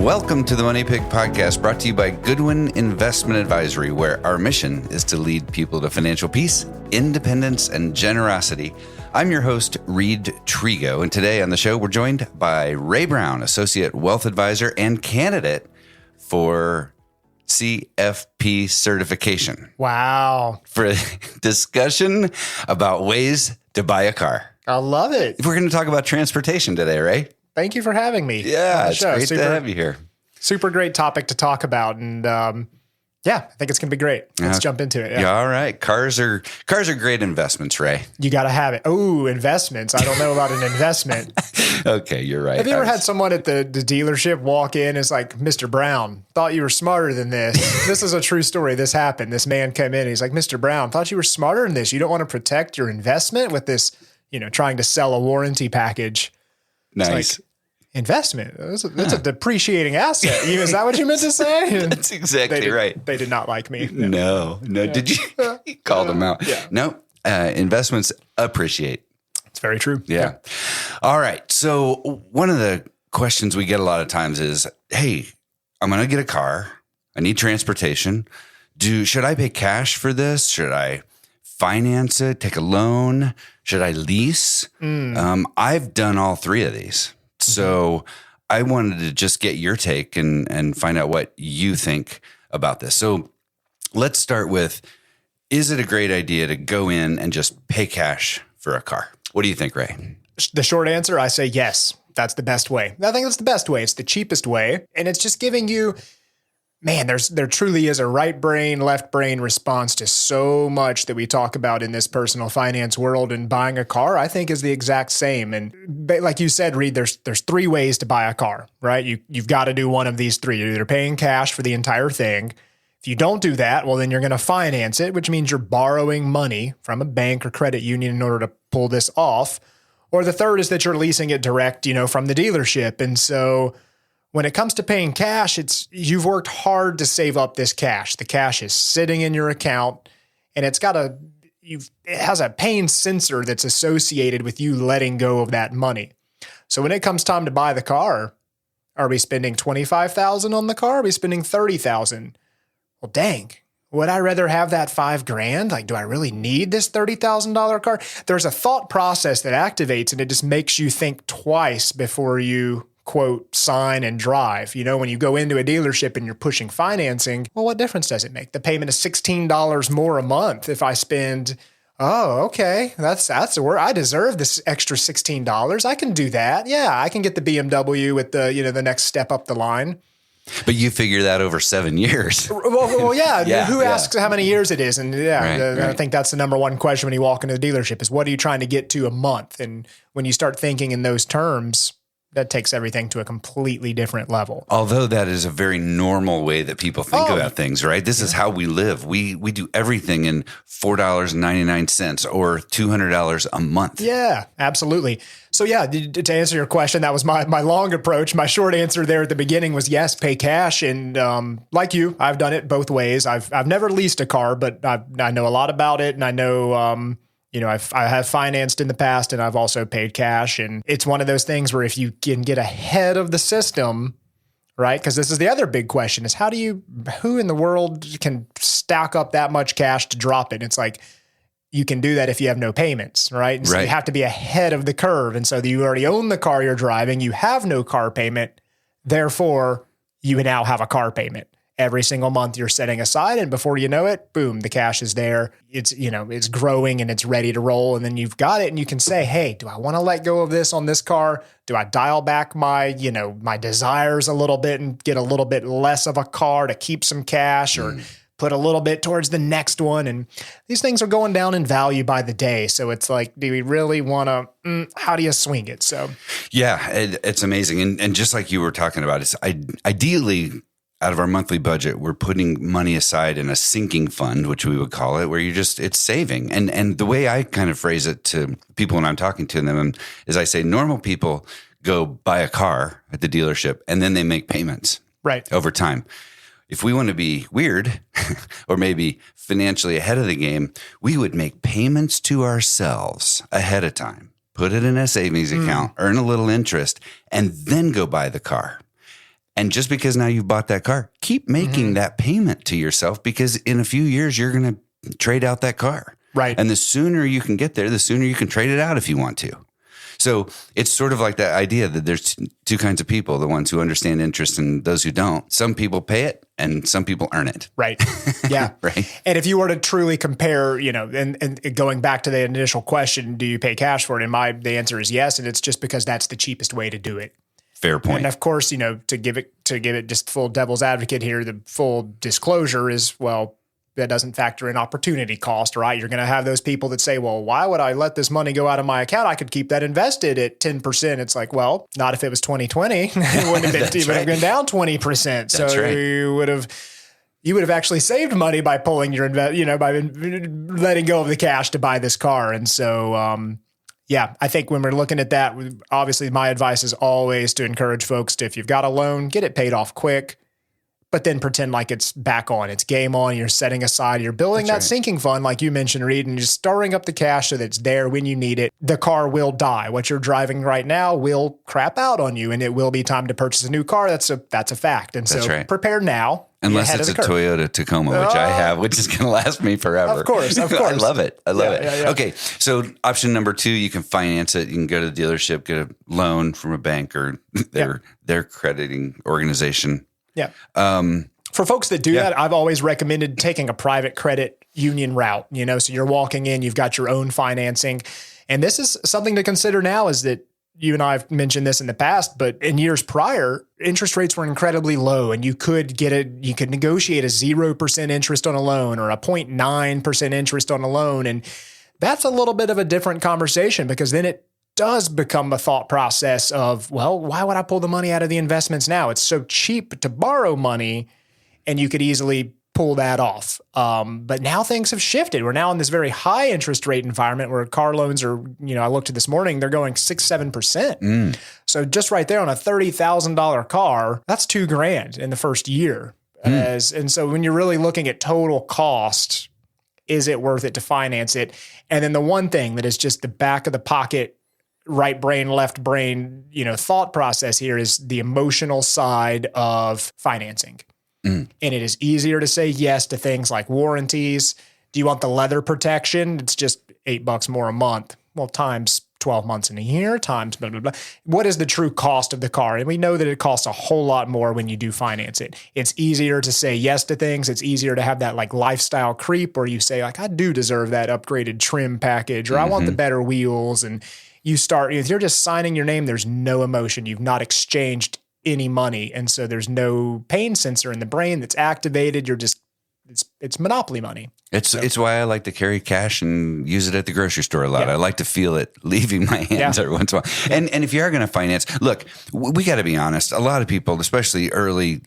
Welcome to the Money Pig Podcast, brought to you by Goodwin Investment Advisory, where our mission is to lead people to financial peace, independence, and generosity. I'm your host, Reid Trego, and today on the show, we're joined by Ray Brown, Associate Wealth Advisor and candidate for CFP certification. Wow. For a discussion about ways to buy a car. I love it. We're going to talk about transportation today, Ray. Thank you for having me. Yeah, it's great to have you here. Super great topic to talk about. And I think it's going to be great. Let's jump into it. Yeah, all right. Cars are great investments, Ray. You got to have it. Oh, investments. I don't know about an investment. Okay, you're right. Have you ever had someone at the dealership walk in? It's like, Mr. Brown, thought you were smarter than this. This is a true story. This happened. This man came in. He's like, Mr. Brown, thought you were smarter than this. You don't want to protect your investment with this, trying to sell a warranty package. Nice. Like, investment. That's a depreciating asset. Is that what you meant to say? That's exactly right. They did not like me. No. Yeah. Did you? You called them out. Yeah. No. Investments appreciate. It's very true. Yeah. All right. So one of the questions we get a lot of times is, hey, I'm going to get a car. I need transportation. Should I pay cash for this? Should I finance it? Take a loan? Should I lease? I've done all three of these. So I wanted to just get your take and find out what you think about this. So let's start with, is it a great idea to go in and just pay cash for a car? What do you think, Ray? The short answer, I say yes. That's the best way. I think that's the best way. It's the cheapest way. And it's just giving you, there truly is a right brain, left brain response to so much that we talk about in this personal finance world, and buying a car, I think, is the exact same. And like you said, Reid, there's three ways to buy a car, right? You've got to do one of these three. You're either paying cash for the entire thing. If you don't do that, well, then you're going to finance it, which means you're borrowing money from a bank or credit union in order to pull this off. Or the third is that you're leasing it direct, from the dealership. And so when it comes to paying cash, you've worked hard to save up this cash. The cash is sitting in your account, and it has a pain sensor that's associated with you letting go of that money. So when it comes time to buy the car, are we spending $25,000 on the car? Are we spending $30,000? Well, dang. Would I rather have that $5,000? Like, do I really need this $30,000 car? There's a thought process that activates, and it just makes you think twice before you, quote, sign and drive. When you go into a dealership and you're pushing financing, well, what difference does it make? The payment is $16 more a month if I spend, that's where I deserve this extra $16. I can do that. Yeah, I can get the BMW with the next step up the line. But you figure that over 7 years. Well, yeah. Yeah. Who asks how many years it is? And Right. I think that's the number one question when you walk into the dealership is, what are you trying to get to a month? And when you start thinking in those terms, that takes everything to a completely different level. Although that is a very normal way that people think about things, right? This is how we live. We do everything in $4.99 or $200 a month. Yeah, absolutely. So to answer your question, that was my long approach. My short answer there at the beginning was yes, pay cash. And like you, I've done it both ways. I've never leased a car, but I know a lot about it, and I know I have financed in the past, and I've also paid cash. And it's one of those things where if you can get ahead of the system, right? Because this is the other big question is who in the world can stack up that much cash to drop it? It's like, you can do that if you have no payments, right? And so you have to be ahead of the curve. And so you already own the car you're driving. You have no car payment. Therefore, you now have a car payment. Every single month you're setting aside, and before you know it, boom, the cash is there. It's growing and it's ready to roll. And then you've got it, and you can say, hey, do I want to let go of this on this car? Do I dial back my desires a little bit and get a little bit less of a car to keep some cash, or put a little bit towards the next one? And these things are going down in value by the day. So it's like, do we really want to, how do you swing it? So yeah, it's amazing. And just like you were talking about, it's ideally, out of our monthly budget, we're putting money aside in a sinking fund, which we would call it, where it's saving. And the way I kind of phrase it to people when I'm talking to them is I say, normal people go buy a car at the dealership and then they make payments over time. If we want to be weird or maybe financially ahead of the game, we would make payments to ourselves ahead of time, put it in a savings account, earn a little interest, and then go buy the car. And just because now you've bought that car, keep making that payment to yourself, because in a few years, you're going to trade out that car. Right. And the sooner you can get there, the sooner you can trade it out if you want to. So it's sort of like that idea that there's two kinds of people, the ones who understand interest and those who don't. Some people pay it and some people earn it. Right. Yeah. Right. And if you were to truly compare, and going back to the initial question, do you pay cash for it? And the answer is yes. And it's just because that's the cheapest way to do it. Fair point. And of course, to give it just full devil's advocate here, the full disclosure is, well, that doesn't factor in opportunity cost, right? You're going to have those people that say, well, why would I let this money go out of my account? I could keep that invested at 10%. It's like, well, not if it was 2020. It wouldn't have been, have been down 20%. So you would have actually saved money by pulling your by letting go of the cash to buy this car. And so, I think when we're looking at that, obviously my advice is always to encourage folks to, if you've got a loan, get it paid off quick. But then pretend like it's back on. It's game on. You're setting aside. You're building that sinking fund, like you mentioned, Reid, and just stirring up the cash so that it's there when you need it. The car will die. What you're driving right now will crap out on you, and it will be time to purchase a new car. That's a fact. And so prepare now. Unless it's a Toyota Tacoma, which I have, which is going to last me forever. Of course. I love it. I love it. Yeah. Okay, so option number 2, you can finance it. You can go to the dealership, get a loan from a bank or their crediting organization. Yeah. For folks that do that, I've always recommended taking a private credit union route, so you're walking in, you've got your own financing. And this is something to consider now, is that you and I have mentioned this in the past, but in years prior, interest rates were incredibly low, and you could negotiate a 0% interest on a loan or a 0.9% interest on a loan. And that's a little bit of a different conversation, because then it does become a thought process of, well, why would I pull the money out of the investments now? It's so cheap to borrow money, and you could easily pull that off. But now things have shifted. We're now in this very high interest rate environment where car loans are, I looked at this morning, they're going 6-7%. So just right there on a $30,000 car, that's $2,000 in the first year. And so when you're really looking at total cost, is it worth it to finance it? And then the one thing that is just the back of the pocket, right brain, left brain, thought process here is the emotional side of financing. And it is easier to say yes to things like warranties. Do you want the leather protection? It's just $8 more a month. Well, times 12 months in a year, times blah, blah, blah. What is the true cost of the car? And we know that it costs a whole lot more when you do finance it. It's easier to say yes to things. It's easier to have that like lifestyle creep where you say like, I do deserve that upgraded trim package, or I want the better wheels. And you start, if you're just signing your name, there's no emotion. You've not exchanged any money. And so there's no pain sensor in the brain that's activated. You're just, it's monopoly money. It's why I like to carry cash and use it at the grocery store a lot. I like to feel it leaving my hands every once in a while. And if you are going to finance, look, we got to be honest. A lot of people, especially early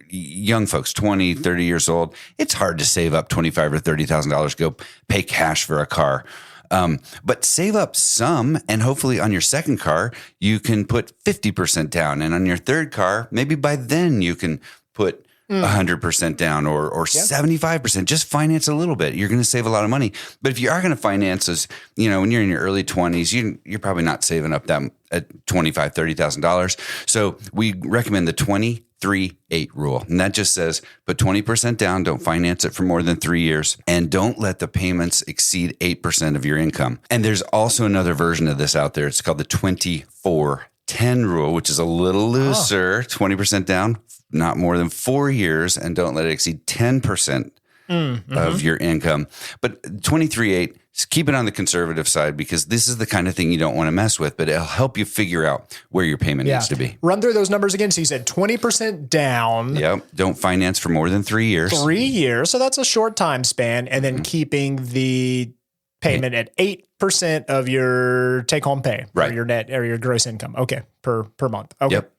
young folks, 20, 30 years old, it's hard to save up $25,000 or $30,000 to go pay cash for a car. But save up some, and hopefully on your second car, you can put 50% down. And on your third car, maybe by then you can put 100% down or 75%. Just finance a little bit. You're going to save a lot of money. But if you are going to finance as, when you're in your early 20s, you're probably not saving up that at $25,000, $30,000. So we recommend the 20-3-8 rule. And that just says put 20% down, don't finance it for more than 3 years, and don't let the payments exceed 8% of your income. And there's also another version of this out there. It's called the 24-10 rule, which is a little looser, 20% down, not more than 4 years, and don't let it exceed 10% of your income. But 23-8, keep it on the conservative side, because this is the kind of thing you don't want to mess with, but it'll help you figure out where your payment needs to be. Run through those numbers again. So you said 20% down. Yep. Don't finance for more than 3 years. 3 years. So that's a short time span. And then keeping the payment at 8% of your take-home pay, or your net or your gross income. Okay. Per month. Okay. Yep.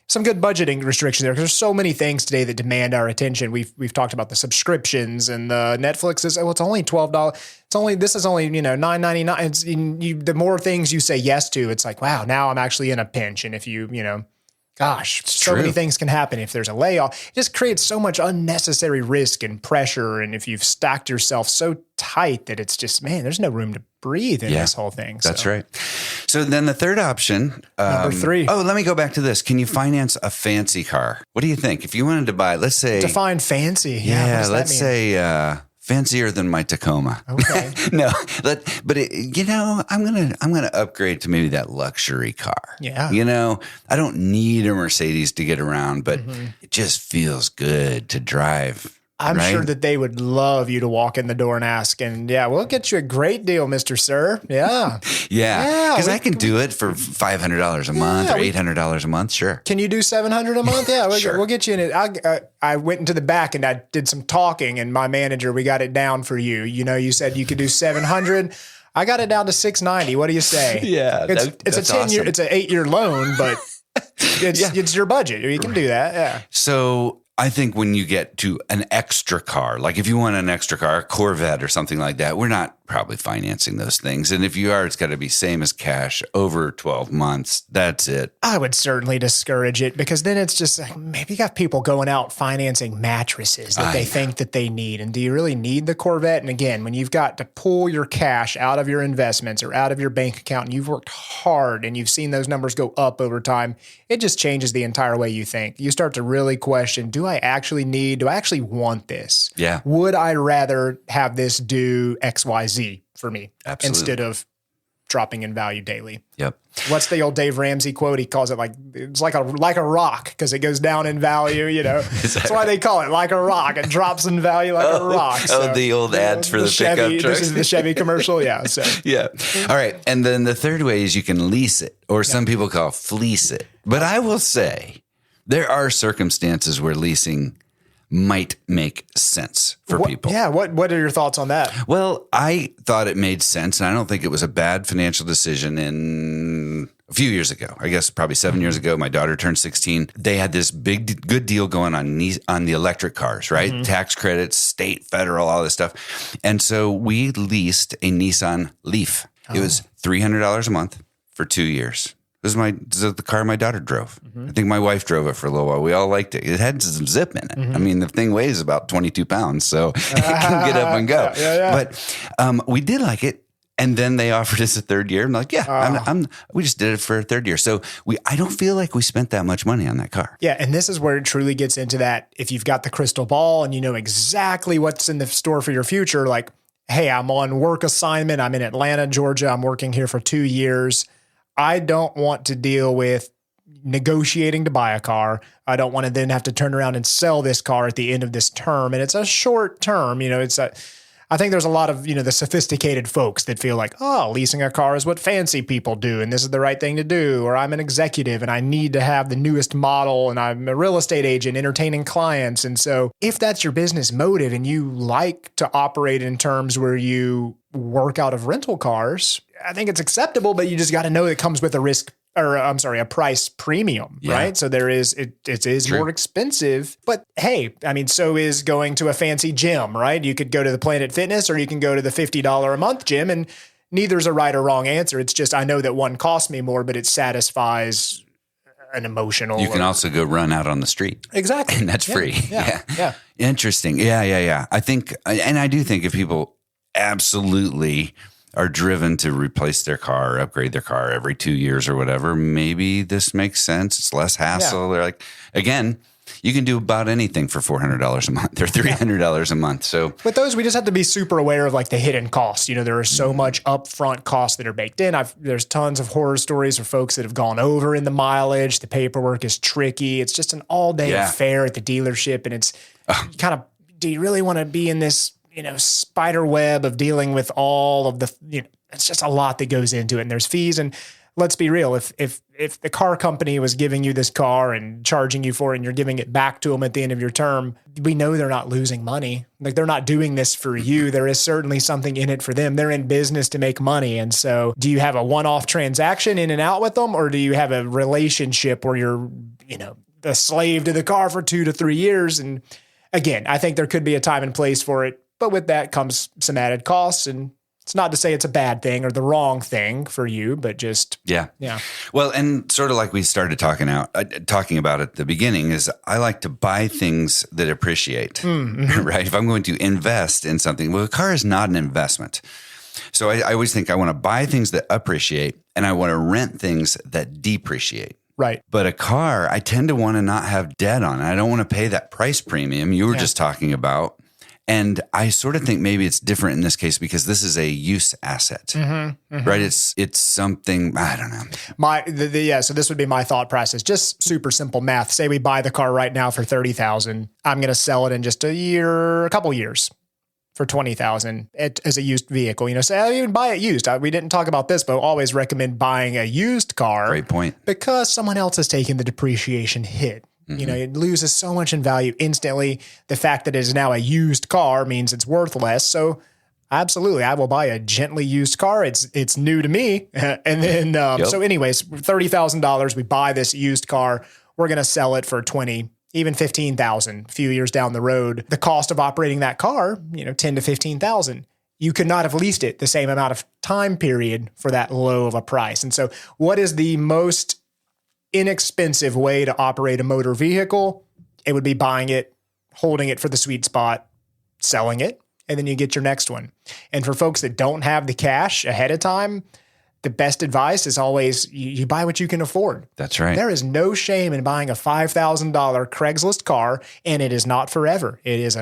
Some good budgeting restrictions there, because there's so many things today that demand our attention. We've talked about the subscriptions, and the Netflix is, it's only $12. This is only, $9.99. The more things you say yes to, it's like, wow, now I'm actually in a pinch. And if so many things can happen if there's a layoff. It just creates so much unnecessary risk and pressure. And if you've stacked yourself so tight that it's just, man, there's no room to breathe in this whole thing. That's right. So then the third option. Number 3. Oh, let me go back to this. Can you finance a fancy car? What do you think? If you wanted to buy, let's say. Define fancy. Yeah, let's say fancier than my Tacoma. Okay. No, but I'm gonna upgrade to maybe that luxury car. Yeah. I don't need a Mercedes to get around, but it just feels good to drive. I'm right? sure that they would love you to walk in the door and ask, and we'll get you a great deal, Mr. Sir. Yeah. Yeah. Because I can do it for $500 a month or $800 a month. Sure. Can you do $700 a month? Yeah. Sure. We'll get you in it. I went into the back and I did some talking, and my manager, we got it down for you. You said you could do 700. I got it down to 690. What do you say? Yeah. It's a 10-year, awesome. it's an 8-year loan, but it's your budget. You can do that. Yeah. So I think when you get to an extra car, like if you want an extra car, a Corvette or something like that, we're not probably financing those things. And if you are, it's got to be same as cash over 12 months. That's it. I would certainly discourage it, because then it's just like, maybe you got people going out financing mattresses that they think that they need. And do you really need the Corvette? And again, when you've got to pull your cash out of your investments or out of your bank account, and you've worked hard and you've seen those numbers go up over time, it just changes the entire way you think. You start to really question, do I actually want this? Yeah. Would I rather have this do XYZ for me? Absolutely. Instead of dropping in value daily? Yep. What's the old Dave Ramsey quote? He calls it it's like a rock, because it goes down in value. That's why they call it like a rock. It drops in value like a rock. So, the old ads for the Chevy, pickup trucks. This is the Chevy commercial. Yeah. So yeah. All right. And then the third way is you can lease it, or some people call fleece it. But I will say there are circumstances where leasing might make sense for people. Yeah. What are your thoughts on that? Well, I thought it made sense, and I don't think it was a bad financial decision in a few years ago. I guess probably 7 years ago, my daughter turned 16. They had this good deal going on the electric cars, right? Mm-hmm. Tax credits, state, federal, all this stuff. And so we leased a Nissan Leaf. It was $300 a month for 2 years. This is the car my daughter drove. Mm-hmm. I think my wife drove it for a little while. We all liked it. It had some zip in it. Mm-hmm. I mean, the thing weighs about 22 pounds, so it can get up and go. Yeah. But we did like it. And then they offered us a third year. I'm like, we just did it for a third year. So I don't feel like we spent that much money on that car. Yeah. And this is where it truly gets into that. If you've got the crystal ball and you know exactly what's in the store for your future, like, hey, I'm on work assignment. I'm in Atlanta, Georgia. I'm working here for 2 years. I don't want to deal with negotiating to buy a car. I don't want to then have to turn around and sell this car at the end of this term. And it's a short term, I think there's a lot of, the sophisticated folks that feel like, leasing a car is what fancy people do, and this is the right thing to do. Or I'm an executive and I need to have the newest model, and I'm a real estate agent entertaining clients. And so if that's your business motive and you like to operate in terms where you work out of rental cars, I think it's acceptable, but you just got to know it comes with a price premium, right? So it is more expensive, but hey, so is going to a fancy gym, right? You could go to the Planet Fitness, or you can go to the $50 a month gym, and neither's a right or wrong answer. It's just, I know that one costs me more, but it satisfies an emotional. You can also go run out on the street. Exactly. And that's free. Yeah. Interesting. Yeah. I think, and I do think if people absolutely are driven to replace their car or upgrade their car every 2 years or whatever, maybe this makes sense. It's less hassle. They're like, again, you can do about anything for $400 a month or $300 a month. So with those, we just have to be super aware of like the hidden costs. There are so much upfront costs that are baked in. There's tons of horror stories of folks that have gone over in the mileage. The paperwork is tricky. It's just an all-day affair at the dealership. And it's do you really want to be in this spider web of dealing with all of the, it's just a lot that goes into it, and there's fees. And let's be real. If the car company was giving you this car and charging you for it, and you're giving it back to them at the end of your term, we know they're not losing money. Like, they're not doing this for you. There is certainly something in it for them. They're in business to make money. And so do you have a one-off transaction in and out with them, or do you have a relationship where you're, the slave to the car for 2 to 3 years? And again, I think there could be a time and place for it. But with that comes some added costs, and it's not to say it's a bad thing or the wrong thing for you, but just yeah. Well, and sort of like we started talking about at the beginning, is I like to buy things that appreciate, right? If I'm going to invest in something, well, a car is not an investment. So I always think I want to buy things that appreciate and I want to rent things that depreciate. Right. But a car, I tend to want to not have debt on it. I don't want to pay that price premium you were just talking about. And I sort of think maybe it's different in this case because this is a use asset, right? It's something, I don't know. So this would be my thought process. Just super simple math. Say we buy the car right now for $30,000. I'm going to sell it in just a couple years for $20,000 as a used vehicle. Say I even buy it used. We didn't talk about this, but I always recommend buying a used car. Great point. Because someone else is taking the depreciation hit. It loses so much in value instantly. The fact that it is now a used car means it's worth less. So absolutely, I will buy a gently used car. It's new to me. And then, so anyways, $30,000, we buy this used car. We're going to sell it for $20,000, even $15,000 a few years down the road. The cost of operating that car, $10,000 to $15,000. You could not have leased it the same amount of time period for that low of a price. And so what is the most inexpensive way to operate a motor vehicle? It would be buying it, holding it for the sweet spot, selling it, and then you get your next one. And for folks that don't have the cash ahead of time, the best advice is always you buy what you can afford. That's right. There is no shame in buying a $5,000 Craigslist car, and it is not forever. It is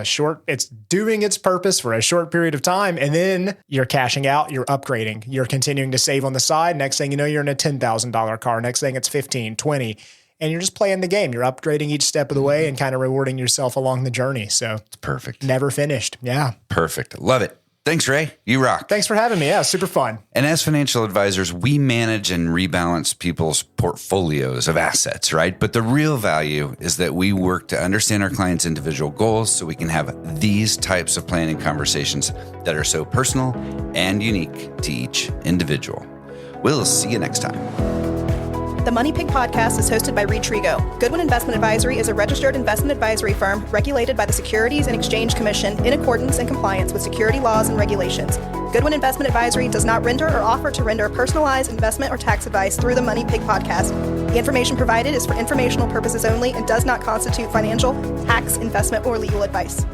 it's doing its purpose for a short period of time, and then you're cashing out, you're upgrading, you're continuing to save on the side. Next thing you know, you're in a $10,000 car. Next thing it's 15, 20, and you're just playing the game. You're upgrading each step of the way and kind of rewarding yourself along the journey. So it's perfect. Never finished. Yeah. Perfect. Love it. Thanks, Ray. You rock. Thanks for having me. Yeah, super fun. And as financial advisors, we manage and rebalance people's portfolios of assets, right? But the real value is that we work to understand our clients' individual goals so we can have these types of planning conversations that are so personal and unique to each individual. We'll see you next time. The Money Pig podcast is hosted by Reid Trego. Goodwin Investment Advisory is a registered investment advisory firm regulated by the Securities and Exchange Commission in accordance and compliance with security laws and regulations. Goodwin Investment Advisory does not render or offer to render personalized investment or tax advice through the Money Pig podcast. The information provided is for informational purposes only and does not constitute financial, tax, investment, or legal advice.